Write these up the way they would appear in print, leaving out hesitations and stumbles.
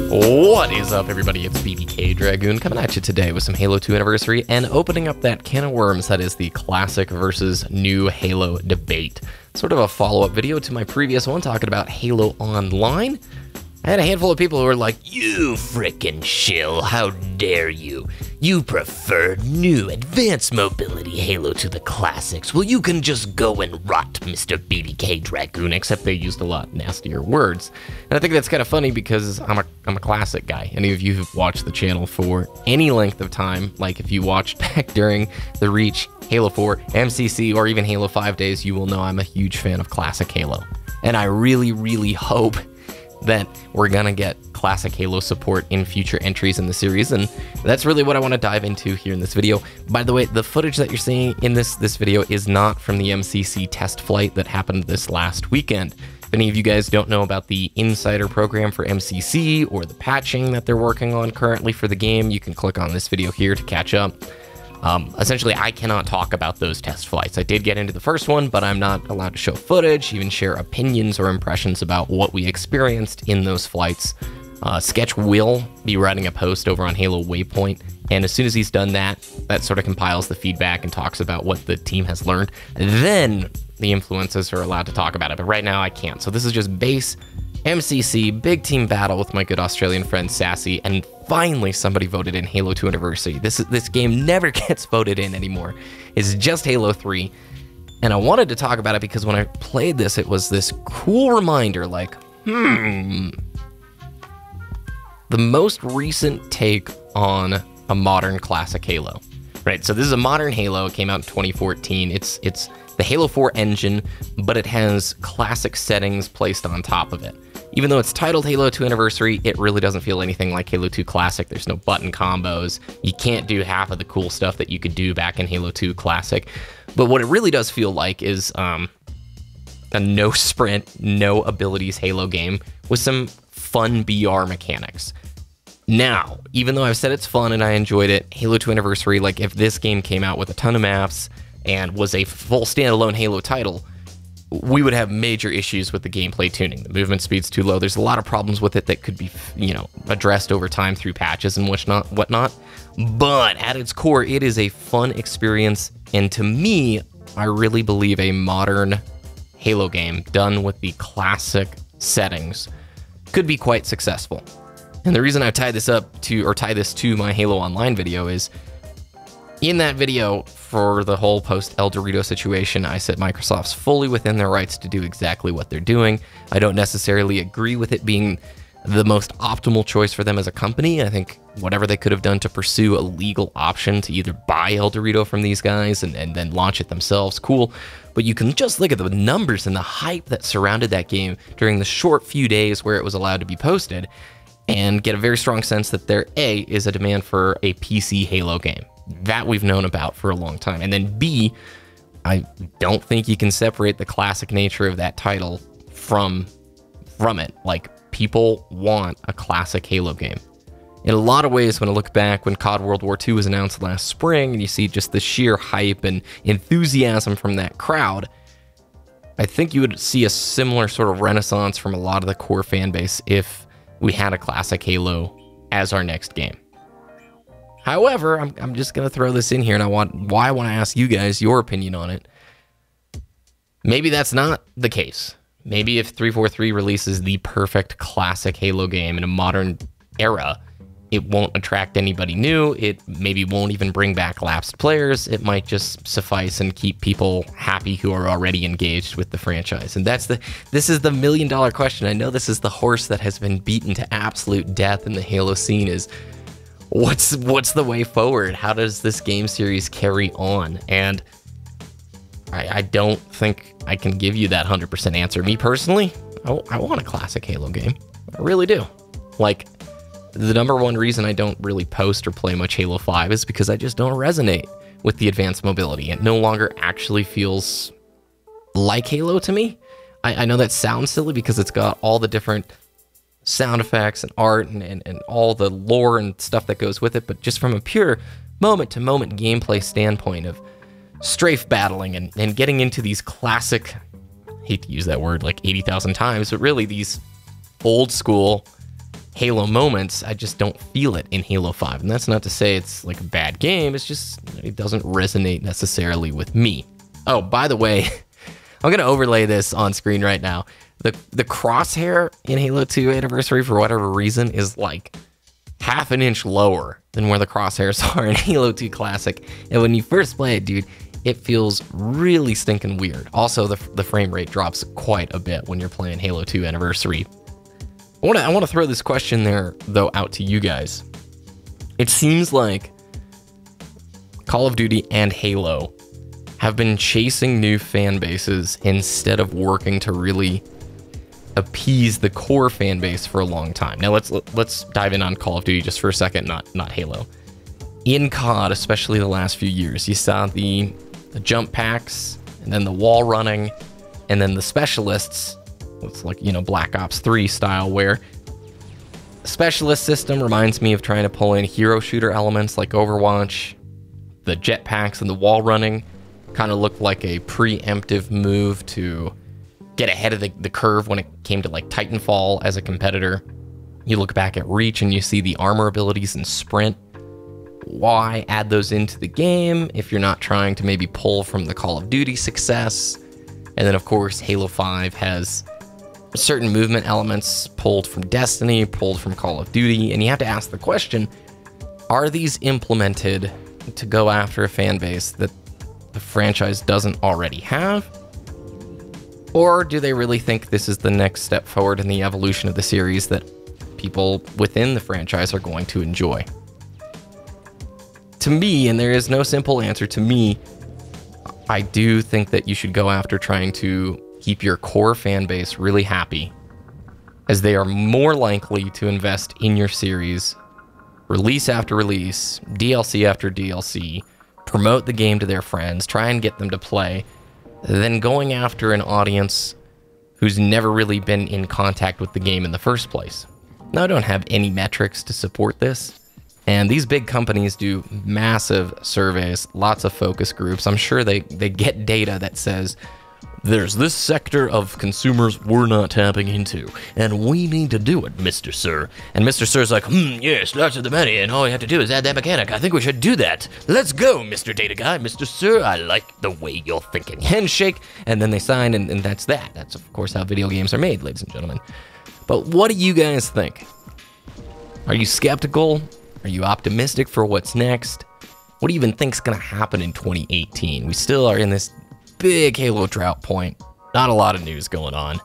What is up, everybody? It's BBKDRAGOON coming at you today with some Halo 2 Anniversary and opening up that can of worms that is the classic versus new Halo debate. Sort of a follow-up video to my previous one talking about Halo Online. I had a handful of people who were like, "You frickin' shill, how dare you? You prefer new advanced mobility Halo to the classics. Well, you can just go and rot, Mr. BBKDRAGOON," except they used a lot nastier words. And I think that's kind of funny because I'm a classic guy. Any of you who've watched the channel for any length of time, like if you watched back during the Reach, Halo 4, MCC, or even Halo 5 days, you will know I'm a huge fan of classic Halo. And I really, really hope that we're gonna get classic Halo support in future entries in the series, and that's really what I want to dive into here in this video. By the way, the footage that you're seeing in this video is not from the MCC test flight that happened this last weekend. If any of you guys don't know about the insider program for MCC or the patching that they're working on currently for the game, you can click on this video here to catch up. Essentially, I cannot talk about those test flights. I did get into the first one, but I'm not allowed to show footage, even share opinions or impressions about what we experienced in those flights. Sketch will be writing a post over on Halo Waypoint, and as soon as he's done that, that sort of compiles the feedback and talks about what the team has learned. Then the influencers are allowed to talk about it, but right now I can't. So this is just base MCC, big team battle with my good Australian friend Sassy, and finally somebody voted in Halo 2 Anniversary. This game never gets voted in anymore. It's just Halo 3, and I wanted to talk about it because when I played this, it was this cool reminder, like, the most recent take on a modern classic Halo. Right, so this is a modern Halo. It came out in 2014. It's the Halo 4 engine, but it has classic settings placed on top of it. Even though it's titled Halo 2 Anniversary, it really doesn't feel anything like Halo 2 Classic. There's no button combos. You can't do half of the cool stuff that you could do back in Halo 2 Classic. But what it really does feel like is a no sprint, no abilities Halo game with some fun BR mechanics. Now, even though I've said it's fun and I enjoyed it, Halo 2 Anniversary, like if this game came out with a ton of maps and was a full standalone Halo title, we would have major issues with the gameplay tuning. The movement speed's too low. There's a lot of problems with it that could be, addressed over time through patches and whatnot. But at its core, it is a fun experience, and to me, I really believe a modern Halo game done with the classic settings could be quite successful. And the reason I tie this to my Halo Online video is, in that video, for the whole post-El Dorito situation, I said Microsoft's fully within their rights to do exactly what they're doing. I don't necessarily agree with it being the most optimal choice for them as a company. I think whatever they could have done to pursue a legal option to either buy El Dorito from these guys and then launch it themselves, cool. But you can just look at the numbers and the hype that surrounded that game during the short few days where it was allowed to be posted, and get a very strong sense that there, A, is a demand for a PC Halo game. That we've known about for a long time. And then B, I don't think you can separate the classic nature of that title from it. Like, people want a classic Halo game. In a lot of ways, when I look back when COD World War II was announced last spring, and you see just the sheer hype and enthusiasm from that crowd, I think you would see a similar sort of renaissance from a lot of the core fan base if we had a classic Halo as our next game. However, I'm just going to throw this in here, and I want to ask you guys your opinion on it. Maybe that's not the case. Maybe if 343 releases the perfect classic Halo game in a modern era, it won't attract anybody new. It maybe won't even bring back lapsed players. It might just suffice and keep people happy who are already engaged with the franchise. And this is the million-dollar question. I know this is the horse that has been beaten to absolute death in the Halo scene, is what's the way forward? How does this game series carry on? And I don't think I can give you that 100% answer. Me personally, I want a classic Halo game. I really do. Like, the number one reason I don't really post or play much Halo 5 is because I just don't resonate with the advanced mobility. It no longer actually feels like Halo to me. I know that sounds silly because it's got all the different sound effects and art and all the lore and stuff that goes with it, but just from a pure moment-to-moment gameplay standpoint of strafe battling and getting into these classic, I hate to use that word like 80,000 times, but really these old school Halo moments, I just don't feel it in Halo 5. And that's not to say it's like a bad game, it's just it doesn't resonate necessarily with me. Oh, by the way, I'm gonna overlay this on screen right now. The crosshair in Halo 2 Anniversary, for whatever reason, is like half an inch lower than where the crosshairs are in Halo 2 Classic. And when you first play it, dude, it feels really stinking weird. Also, the frame rate drops quite a bit when you're playing Halo 2 Anniversary. I want to throw this question there, though, out to you guys. It seems like Call of Duty and Halo have been chasing new fan bases instead of working to really appease the core fan base for a long time. Now let's dive in on Call of Duty just for a second, not Halo. In COD, especially the last few years, you saw the jump packs, and then the wall running, and then the specialists. It's like, you know, Black Ops 3 style, where the specialist system reminds me of trying to pull in hero shooter elements like Overwatch. The jetpacks and the wall running kind of looked like a preemptive move to get ahead of the curve when it came to like Titanfall as a competitor. You look back at Reach and you see the armor abilities and sprint. Why add those into the game if you're not trying to maybe pull from the Call of Duty success? And then of course Halo 5 has certain movement elements pulled from Destiny, pulled from Call of Duty, and you have to ask the question, are these implemented to go after a fan base that the franchise doesn't already have? Or do they really think this is the next step forward in the evolution of the series that people within the franchise are going to enjoy? To me, and there is no simple answer, to me, I do think that you should go after trying to keep your core fan base really happy, as they are more likely to invest in your series, release after release, DLC after DLC, promote the game to their friends, try and get them to play, than going after an audience who's never really been in contact with the game in the first place. Now, I don't have any metrics to support this, and these big companies do massive surveys, lots of focus groups. I'm sure they get data that says, there's this sector of consumers we're not tapping into, and we need to do it, Mr. Sir. And Mr. Sir's like, yes, lots of the money, and all you have to do is add that mechanic. I think we should do that. Let's go, Mr. Data Guy. Mr. Sir, I like the way you're thinking. Handshake, and then they sign, and that's that. That's, of course, how video games are made, ladies and gentlemen. But what do you guys think? Are you skeptical? Are you optimistic for what's next? What do you even think's going to happen in 2018? We still are in this big Halo drought point. Not a lot of news going on.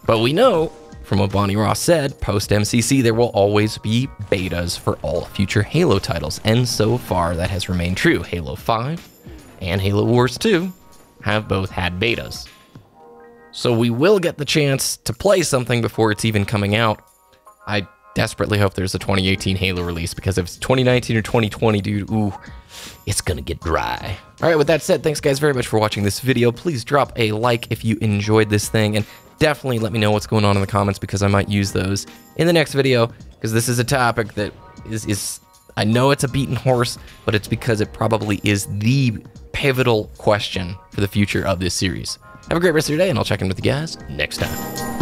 But we know, from what Bonnie Ross said, post-MCC there will always be betas for all future Halo titles. And so far that has remained true. Halo 5 and Halo Wars 2 have both had betas. So we will get the chance to play something before it's even coming out. I desperately hope there's a 2018 Halo release, because if it's 2019 or 2020, dude, ooh, it's gonna get dry. All right, with that said, thanks guys very much for watching this video. Please drop a like if you enjoyed this thing, and definitely let me know what's going on in the comments, because I might use those in the next video, because this is a topic that is I know it's a beaten horse, but it's because it probably is the pivotal question for the future of this series. Have a great rest of your day, and I'll check in with you guys next time.